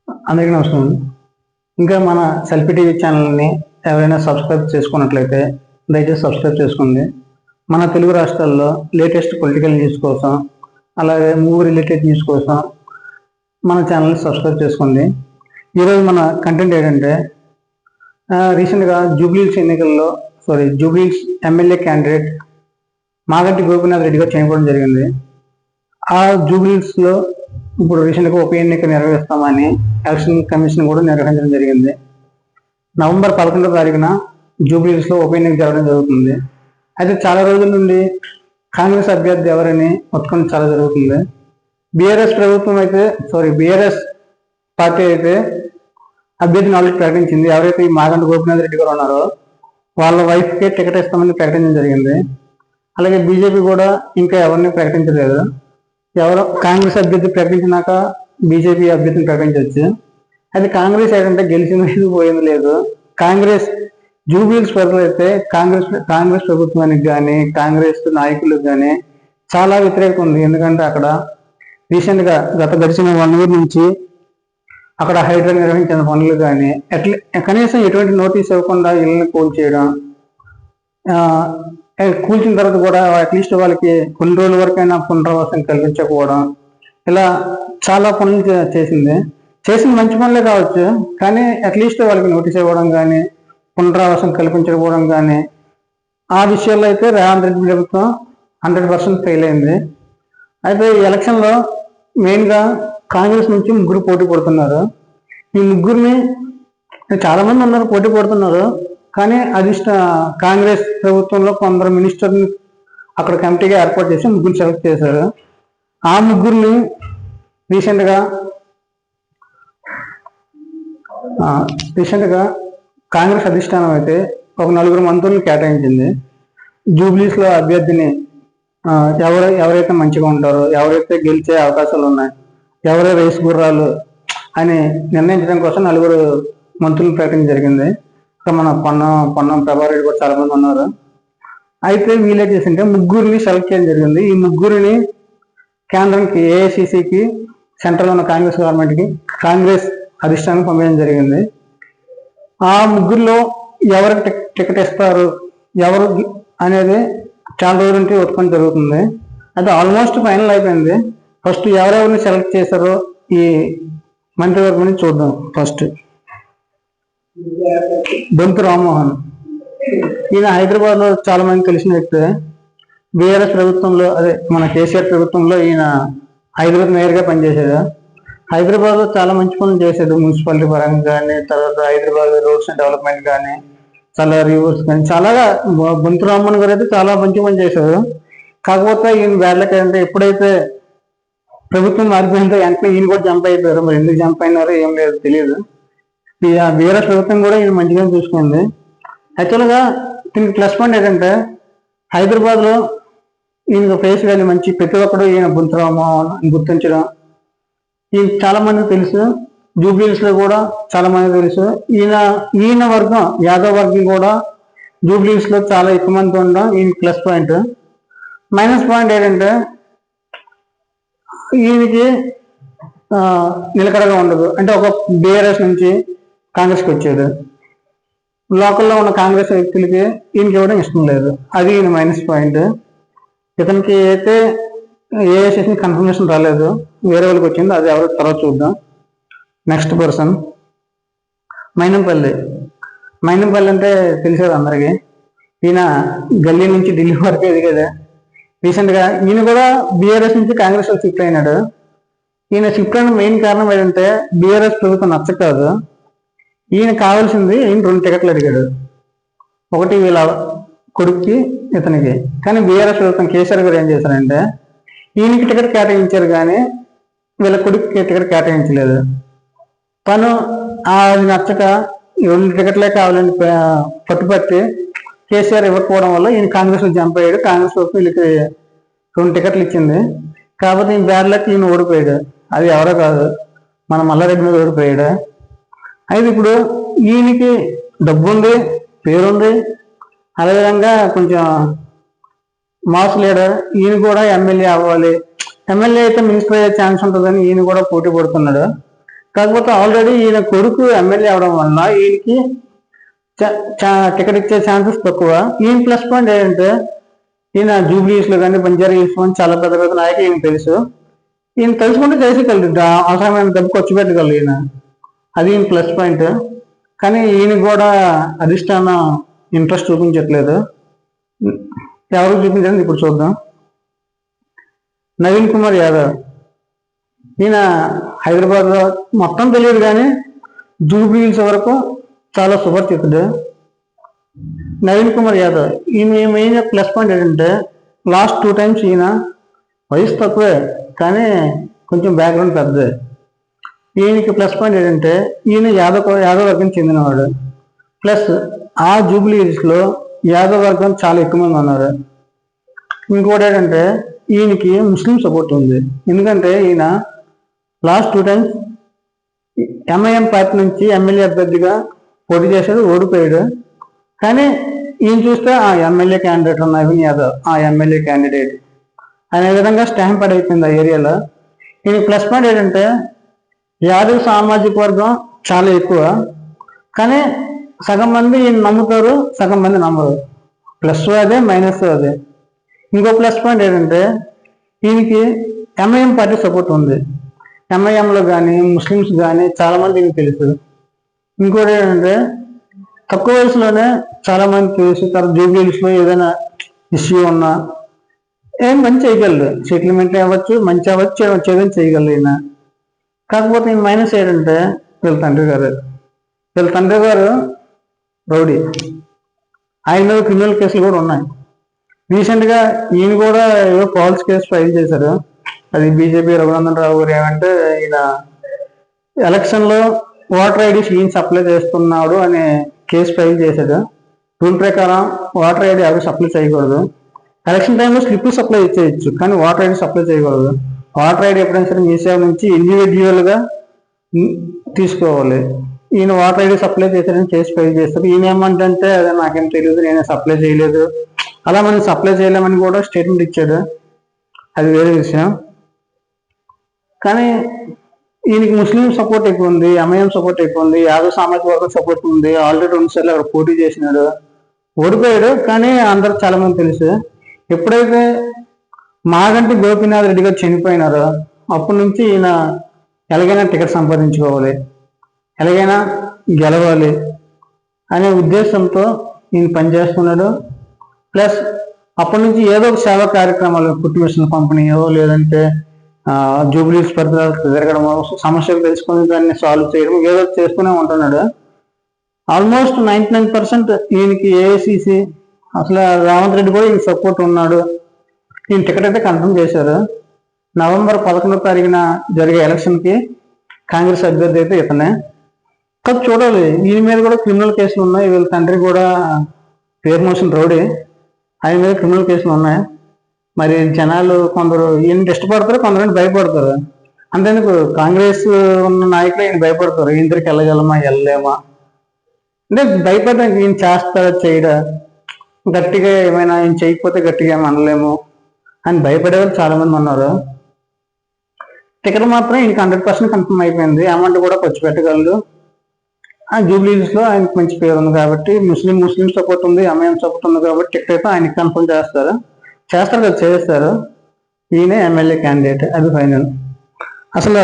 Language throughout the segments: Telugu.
అందరికీ నమస్కారం. ఇంకా మన సెల్ఫీ టీవీ ఛానల్ని ఎవరైనా సబ్స్క్రైబ్ చేసుకున్నట్లయితే దయచేసి సబ్స్క్రైబ్ చేసుకోండి. మన తెలుగు రాష్ట్రాల్లో లేటెస్ట్ పొలిటికల్ న్యూస్ కోసం, అలాగే మూవీ రిలేటెడ్ న్యూస్ కోసం మన ఛానల్ని సబ్స్క్రైబ్ చేసుకోండి. ఈరోజు మన కంటెంట్ ఏంటంటే, రీసెంట్గా జూబ్లీహిల్స్ ఎమ్మెల్యే క్యాండిడేట్ మాగంటి గోపీనాథ్ రెడ్డి గారు చనిపోవడం జరిగింది. ఆ జూబ్లీహిల్స్లో ఇప్పుడు రీసెంట్గా ఉప ఎన్నిక నిర్వహిస్తామని ఎలక్షన్ కమిషన్ కూడా నిర్వహించడం జరిగింది. నవంబర్ 11వ తారీఖున జూబ్లీహిల్స్లో ఉప ఎన్నిక జరగడం జరుగుతుంది. అయితే చాలా రోజుల నుండి కాంగ్రెస్ అభ్యర్థి ఎవరని మొత్తం చాలా జరుగుతుంది. బీఆర్ఎస్ పార్టీ అయితే అభ్యర్థిని ఆల్రెడీ ప్రకటించింది. ఎవరైతే ఈ మాగంటి గోపీనాథ్ రెడ్డి గారు ఉన్నారో వాళ్ళ వైఫ్కే టికెట్ ఇస్తామని ప్రకటించడం జరిగింది. అలాగే బీజేపీ కూడా ఇంకా ఎవరిని ప్రకటించలేదు. ఎవరో కాంగ్రెస్ అభ్యర్థి ప్రకటించినాక బీజేపీ అభ్యర్థిని ప్రకటించవచ్చు. అయితే కాంగ్రెస్ ఏంటంటే గెలిచింది పోయింది లేదు. కాంగ్రెస్ జూబ్లీహిల్స్ ప్రజలు అయితే కాంగ్రెస్ ప్రభుత్వానికి కానీ కాంగ్రెస్ నాయకులకు కానీ చాలా వ్యతిరేకత ఉంది. ఎందుకంటే అక్కడ రీసెంట్గా గడిచిన 1 year నుంచి అక్కడ హైడ్రా నిర్వహించిన పనులు కానీ కనీసం ఎటువంటి నోటీస్ ఇవ్వకుండా ఇళ్ళని కూల్చేయడం, కూల్చిన తర్వాత కూడా అట్లీస్ట్ వాళ్ళకి కొన్ని రోజుల వరకైనా పునరావాసం కల్పించకపోవడం, ఇలా చాలా పనులు చేసిన మంచి పనులే కావచ్చు. కానీ అట్లీస్ట్ వాళ్ళకి నోటీస్ ఇవ్వడం కానీ పునరావాసం కల్పించకపోవడం కానీ ఆ విషయాల్లో అయితే రేవంత్ రెడ్డి ప్రభుత్వం 100% ఫెయిల్ అయింది. అయితే ఈ ఎలక్షన్లో మెయిన్గా కాంగ్రెస్ నుంచి 3 పోటీ పడుతున్నారు. ఈ 3 చాలా మంది ఉన్నారు పోటీ పడుతున్నారు. కానీ కాంగ్రెస్ ప్రభుత్వంలో కొందరు మినిస్టర్ని అక్కడ కమిటీగా ఏర్పాటు చేసి 3 సెలెక్ట్ చేశారు. ఆ 3 రీసెంట్గా కాంగ్రెస్ అధిష్టానం అయితే ఒక 4 మంత్రులను కేటాయించింది. జూబ్లీహిల్స్లో అభ్యర్థిని ఎవరైతే మంచిగా ఉంటారో, ఎవరైతే గెలిచే అవకాశాలు ఉన్నాయి, ఎవరో రేసు గుర్రాలు అని నిర్ణయించడం కోసం 4 మంత్రులను ప్రకటించడం జరిగింది. మన పొన్నం ప్రభారెడ్డి కూడా చాలా మంది ఉన్నారు. అయితే వీళ్ళే చేసింటే 3 సెలెక్ట్ చేయడం జరిగింది. ఈ 3 కేంద్రానికి ఏఐసిసికి సెంట్రల్ ఉన్న కాంగ్రెస్ గవర్నమెంట్కి కాంగ్రెస్ అధిష్టానం పంపించడం జరిగింది. ఆ 3లో ఎవరికి టికెట్ ఇస్తారు ఎవరు అనేది చాలా రోజుల నుంచి ఉత్పత్తి జరుగుతుంది. అది ఆల్మోస్ట్ ఫైనల్ అయిపోయింది. ఫస్ట్ ఎవరెవరిని సెలెక్ట్ చేశారో ఈ మంత్రివర్గం చూద్దాం. ఫస్ట్ బొంతు రామ్మోహన్, ఈయన హైదరాబాద్లో చాలా మంది తెలిసిన వ్యక్తి. బీఆర్ఎస్ ప్రభుత్వంలో మన కేసీఆర్ ప్రభుత్వంలో ఈయన హైదరాబాద్ మేయర్గా పనిచేశాడు. హైదరాబాద్లో చాలా మంచి పనులు చేశాడు. మున్సిపాలిటీ పరంగా కానీ, తర్వాత హైదరాబాద్ రోడ్స్ డెవలప్మెంట్ కానీ, చాలా రివర్స్ కానీ చాలా బొంతు రామ్మోహన్ గారు అయితే చాలా మంచి పని చేశారు. కాకపోతే ఈయన బ్యాడ్లకి అంటే ఎప్పుడైతే ప్రభుత్వం మారిపోయిందో వెంటనే ఈయన కూడా జంప్ అయిపోయారు. మరి ఎందుకు జంప్ అయినారో ఏం లేదు తెలియదు. బీఆర్ఎస్ ప్రభుత్వం కూడా ఈయన మంచిగా చూసుకుంది. యాక్చువల్గా దీనికి ప్లస్ పాయింట్ ఏంటంటే హైదరాబాద్లో ఈయన ఫేస్ వాల్యూ మంచి, ప్రతి ఒక్కరు ఈయన బొంతు రామ్మోహన్ గుర్తించడం ఈయన చాలా మందికి తెలుసు. జూబ్లీహిల్స్లో కూడా చాలా మంది తెలుసు. ఈయన వర్గం యాదవ్ వర్గం కూడా జూబ్లీహిల్స్లో చాలా ఎక్కువ మంది ఉండడం ఈయన ప్లస్ పాయింట్. మైనస్ పాయింట్ ఏంటంటే ఈయనకి నిలకడగా ఉండదు. అంటే ఒక బీఆర్ఎస్ నుంచి కాంగ్రెస్కి వచ్చాడు, లోకల్లో ఉన్న కాంగ్రెస్ వ్యక్తులకి ఈయనకి ఇవ్వడం ఇష్టం లేదు. అది ఈయన మైనస్ పాయింట్. ఇతనికి అయితే ఏఐసిసి కన్ఫర్మేషన్ రాలేదు, వేరే వాళ్ళకి వచ్చింది. అది ఎవరో తర్వాత చూద్దాం. నెక్స్ట్ పర్సన్ మైనంపల్లి అంటే తెలిసేది అందరికీ. ఈయన గల్లీ నుంచి ఢిల్లీ వరకు ఎదిగేదే. రీసెంట్గా ఈయన కూడా బీఆర్ఎస్ నుంచి కాంగ్రెస్ షిఫ్ట్ అయినాడు. ఈయన షిఫ్ట్ అయిన మెయిన్ కారణం ఏంటంటే బీఆర్ఎస్ ప్రభుత్వం నచ్చక కాదు. ఈయన కావాల్సింది ఈయన 2 టికెట్లు అడిగాడు. ఒకటి వీళ్ళ కొడుక్కి, ఇతనికి. కానీ బీఆర్ఎస్ ప్రభుత్వం కేసీఆర్ గారు ఏం చేశారంటే ఈయనకి టికెట్ కేటాయించారు కానీ వీళ్ళ కొడుక్కి టికెట్ కేటాయించలేదు. తను అది నచ్చక 2 టికెట్లే కావాలని పట్టుపట్టి కేసీఆర్ ఇవ్వకపోవడం వల్ల ఈయన కాంగ్రెస్లో జంప్ అయ్యాడు. కాంగ్రెస్ ప్రభుత్వం వీళ్ళకి 2 టికెట్లు ఇచ్చింది. కాకపోతే ఈయన బ్యాడ్ లక్ ఈయన ఓడిపోయాడు. అది ఎవరో కాదు, మన మల్లారెడ్డి మీద ఓడిపోయాడు. అయితే ఇప్పుడు ఈయనకి డబ్బు ఉంది, పేరుంది, అదేవిధంగా కొంచెం మాస్ లీడర్. ఈయన కూడా ఎమ్మెల్యే అవ్వాలి, ఎమ్మెల్యే అయితే మినిస్టర్ అయ్యే ఛాన్స్ ఉంటుందని ఈయన కూడా పోటీ పడుతున్నాడు. కాకపోతే ఆల్రెడీ ఈయన కొడుకు ఎమ్మెల్యే అవడం వల్ల ఈయనకి టికెట్ ఇచ్చే ఛాన్సెస్ తక్కువ. ఈయన ప్లస్ పాయింట్ ఏంటంటే ఈయన జూబ్లీస్ లో కానీ బంజారా హిల్స్ లో చాలా పెద్ద పెద్ద నాయకులు ఈయన తెలుసు. ఈయన తెలుసుకుంటే చేసేయగలరు, అవసరమైన డబ్బు ఖర్చు పెట్టగలరు ఈయన. అది ఈయన ప్లస్ పాయింట్. కానీ ఈయన కూడా అధిష్టానం ఇంట్రెస్ట్ చూపించట్లేదు. ఎవరు చూపించాలని ఇప్పుడు చూద్దాం. నవీన్ కుమార్ యాదవ్, ఈయన హైదరాబాద్లో మొత్తం తెలియదు కానీ జూబ్లీహిల్స్ వరకు చాలా సుపరిచితుడు. నవీన్ కుమార్ యాదవ్ ఈయన మెయిన్ ప్లస్ పాయింట్ ఏంటంటే లాస్ట్ 2 times ఈయన వయసు తక్కువే కానీ కొంచెం బ్యాక్గ్రౌండ్ పెద్దదే. ఈయనకి ప్లస్ పాయింట్ ఏంటంటే ఈయన యాదవ్ వర్గం చెందినవాడు. ప్లస్ ఆ జూబ్లీహిల్స్లో యాదవ్ వర్గం చాలా ఎక్కువ మంది ఉన్నారు. ఇంకోటి ఏంటంటే ఈయనకి ముస్లిం సపోర్ట్ ఉంది. ఎందుకంటే ఈయన లాస్ట్ 2 times ఎంఐఎం పార్టీ నుంచి ఎమ్మెల్యే అభ్యర్థిగా పోటీ చేశాడు, ఓడిపోయాడు. కానీ ఈయన చూస్తే ఆ ఎమ్మెల్యే క్యాండిడేట్ నవీన్ యాదవ్ ఆ ఎమ్మెల్యే క్యాండిడేట్ అనే విధంగా స్టాంప్ అయిపోయింది ఆ ఏరియాలో. ఈయన ప్లస్ పాయింట్ ఏంటంటే యాదవ్ సామాజిక వర్గం చాలా ఎక్కువ, కానీ సగం మంది ఈయన నమ్ముతారు, సగం మంది నమ్మరు. ప్లస్ అదే, మైనస్ అదే. ఇంకో ప్లస్ పాయింట్ ఏంటంటే ఈయనకి ఎంఐఎం పార్టీ సపోర్ట్ ఉంది. ఎంఐఎంలో కానీ ముస్లిమ్స్ కానీ చాలా మంది ఈయనకి తెలుసు. ఇంకోటి ఏంటంటే తక్కువ వయసులోనే చాలా మంది తెలుసు. తర్వాత జూబ్లీహిల్స్లో ఏదైనా ఇష్యూ ఉన్నా ఏం మంచి చేయగలరు, సెటిల్మెంట్ అవ్వచ్చు, మంచి అవ్వచ్చు, ఏదైనా చేయగలరు ఈయన. కాకపోతే ఈయన మైనస్ ఏంటంటే వీళ్ళ తండ్రి గారు రౌడీ. ఆయన మీద క్రిమినల్ కేసులు కూడా ఉన్నాయి. రీసెంట్గా ఈయన కూడా ఏదో ఫాల్స్ కేసు ఫైల్ చేశారు. అది బీజేపీ రఘునందన్ రావు గారు ఏమంటే ఈయన ఎలక్షన్లో ఓటర్ ఐడీస్ ఈయన సప్లై చేస్తున్నాడు అనే కేసు ఫైల్ చేశాడు. రూల్ ప్రకారం ఓటర్ ఐడి అవి సప్లై చేయకూడదు. ఎలక్షన్ టైంలో స్లిప్ సప్లై చేయొచ్చు కానీ ఓటర్ ఐడి సప్లై చేయకూడదు. ఓటర్ ఐడి ఎప్పుడైనా సరే మీ సేవ నుంచి ఇండివిజువల్గా తీసుకోవాలి. ఈయన ఓటర్ ఐడి సప్లై చేశారని కేసు ఫైల్ చేస్తారు. ఈయన ఏమంటే అదే నాకేం తెలియదు, నేను సప్లై చేయలేదు, అలా మనం సప్లై చేయలేమని కూడా స్టేట్మెంట్ ఇచ్చాడు. అది వేరే విషయం. కానీ ఈయనకి ముస్లిం సపోర్ట్ ఎక్కువ ఉంది, ఎంఐఎం సపోర్ట్ ఎక్కువ ఉంది, యాదవ్ సామాజిక వర్గం సపోర్ట్ ఉంది. ఆల్రెడీ 2 సార్లు అక్కడ పోటీ చేసినాడు, ఓడిపోయాడు. కానీ అందరు చాలా మంది తెలుసు. ఎప్పుడైతే మాగంటి గోపీనాథ్ రెడ్డి గారు చనిపోయినారో అప్పటి నుంచి ఈయన ఎలాగైనా టికెట్ సంపాదించుకోవాలి, ఎలాగైనా గెలవాలి అనే ఉద్దేశంతో ఈయన పనిచేస్తున్నాడు. ప్లస్ అప్పటి నుంచి ఏదో ఒక సేవా కార్యక్రమాలు, కుట్టు మిషన్ పంపిణీయో లేదంటే జూబ్లీస్ పరిధిలో తిరగడము, సమస్యలు తెలుసుకొని దాన్ని సాల్వ్ చేయడం, ఏదో చేస్తూనే ఉంటున్నాడు. ఆల్మోస్ట్ 99% ఈయనకి ఏఐసిసి అసలు రేవంత్ రెడ్డి కూడా ఈయన సపోర్ట్ ఉన్నాడు. ఈయన టికెట్ అయితే కన్ఫర్మ్ చేశారు. నవంబర్ 11వ తారీఖున జరిగే ఎలక్షన్కి కాంగ్రెస్ అభ్యర్థి అయితే ఇతనే. కాదు చూడాలి, ఈయన మీద కూడా క్రిమినల్ కేసులు ఉన్నాయి. వీళ్ళ తండ్రి కూడా పేరు మోసిన రౌడీ, ఆయన మీద క్రిమినల్ కేసులు ఉన్నాయి. మరి జనాలు కొందరు ఈయన ఇష్టపడతారు, కొందరు భయపడతారు. అంతేందుకు కాంగ్రెస్ ఉన్న నాయకులు ఈయన భయపడతారు, ఇందరికి వెళ్ళలేమా అంటే భయపడడానికి. ఈయన చేస్తాడా చేయడా, గట్టిగా ఏమైనా ఈయన చేయకపోతే గట్టిగా ఏమి అనలేము అని భయపడే వాళ్ళు చాలా మంది ఉన్నారు. టికెట్ మాత్రం ఈయనకి 100% కన్ఫర్మ్ అయిపోయింది. అమౌంట్ కూడా ఖర్చు పెట్టగలరు. ఆ జూబ్లీహిల్స్లో ఆయనకు మంచి పేరు ఉంది కాబట్టి, ముస్లిం సపోర్ట్ ఉంది, ఎంఐఎం సపోర్ట్ ఉంది కాబట్టి టికెట్ అయితే ఆయనకి కన్ఫర్మ్ చేస్తారు కదా, చేస్తారు. ఈయనే ఎమ్మెల్యే క్యాండిడేట్, అది ఫైనల్. అసలు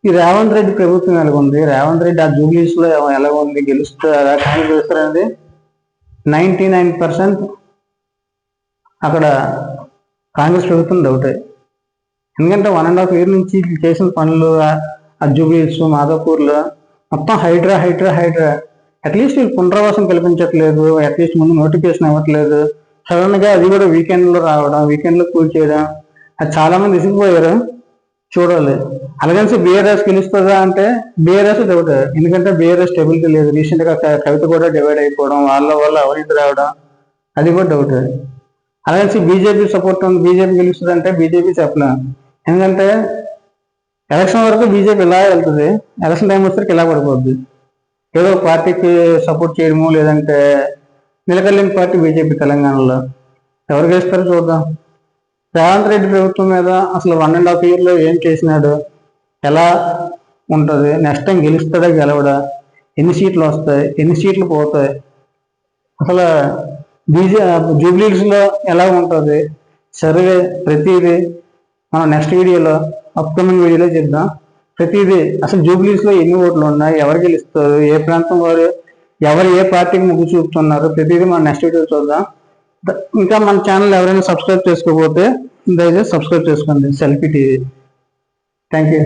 ఈ రేవంత్ రెడ్డి ప్రభుత్వం ఎలాగుంది, రేవంత్ రెడ్డి ఆ జూబ్లీహిల్స్లో ఎలాగుంది, గెలుస్తారా కాంగ్రెస్ గెలుస్తారనేది 99% అక్కడ కాంగ్రెస్ ప్రభుత్వం డౌటే. ఎందుకంటే 1.5 year నుంచి చేసిన పనులు ఆ జూబ్లీహిల్స్, మాధవపూర్లో మొత్తం హైడ్రా. అట్లీస్ట్ పునరావాసం కల్పించట్లేదు, అట్లీస్ట్ ముందు నోటిఫికేషన్ ఇవ్వట్లేదు. సడన్ గా అది కూడా వీకెండ్లో రావడం, వీకెండ్లో కూల్ చేయడం, అది చాలా మంది విసిగిపోయారు. చూడాలి. అలాగని బీఆర్ఎస్ గెలుస్తుందా అంటే బీఆర్ఎస్ డౌట్. ఎందుకంటే బీఆర్ఎస్ స్టెబిలిటీ లేదు. రీసెంట్ గా కవిత కూడా డివైడ్ అయిపోవడం, వాళ్ళ అవినీతి రావడం, అది కూడా డౌట్. అలాగని బీజేపీ సపోర్ట్ ఉంది, బీజేపీ గెలుస్తుంది అంటే బీజేపీ చెప్పలేం. ఎందుకంటే ఎలక్షన్ వరకు బీజేపీ ఇలా వెళ్తుంది, ఎలక్షన్ టైం వచ్చేసరికి ఇలా పడిపోద్ది. ఏదో పార్టీకి సపోర్ట్ చేయడము, లేదంటే నిలకడలేని పార్టీ బీజేపీ తెలంగాణలో. ఎవరు గెలుస్తారో చూద్దాం. రేవంత్ రెడ్డి ప్రభుత్వం మీద అసలు 1.5 yearలో ఏం చేసినాడు, ఎలా ఉంటుంది, నెక్స్ట్ టైం గెలుస్తాడా గెలవడా, ఎన్ని సీట్లు వస్తాయి, ఎన్ని సీట్లు పోతాయి, అసలు జూబ్లీస్లో ఎలా ఉంటుంది సర్వే, ప్రతిదీ మనం నెక్స్ట్ వీడియోలో, అప్కమింగ్ వీడియోలో చెప్దాం. ప్రతిదీ అసలు జూబ్లీస్లో ఎన్ని ఓట్లు ఉన్నాయి, ఎవరు గెలుస్తారు, ఏ ప్రాంతం వారు, ఎవరు ఏ పార్టీకి మొగ్గు చూపుతున్నారు, ప్రతిదీ మనం నెక్స్ట్ వీడియో చూద్దాం. ఇంకా మన ఛానల్ ఎవరైనా సబ్స్క్రైబ్ చేసుకోకపోతే దయచేసి సబ్స్క్రైబ్ చేసుకోండి, సెల్ఫీ టీవీ. Thank you.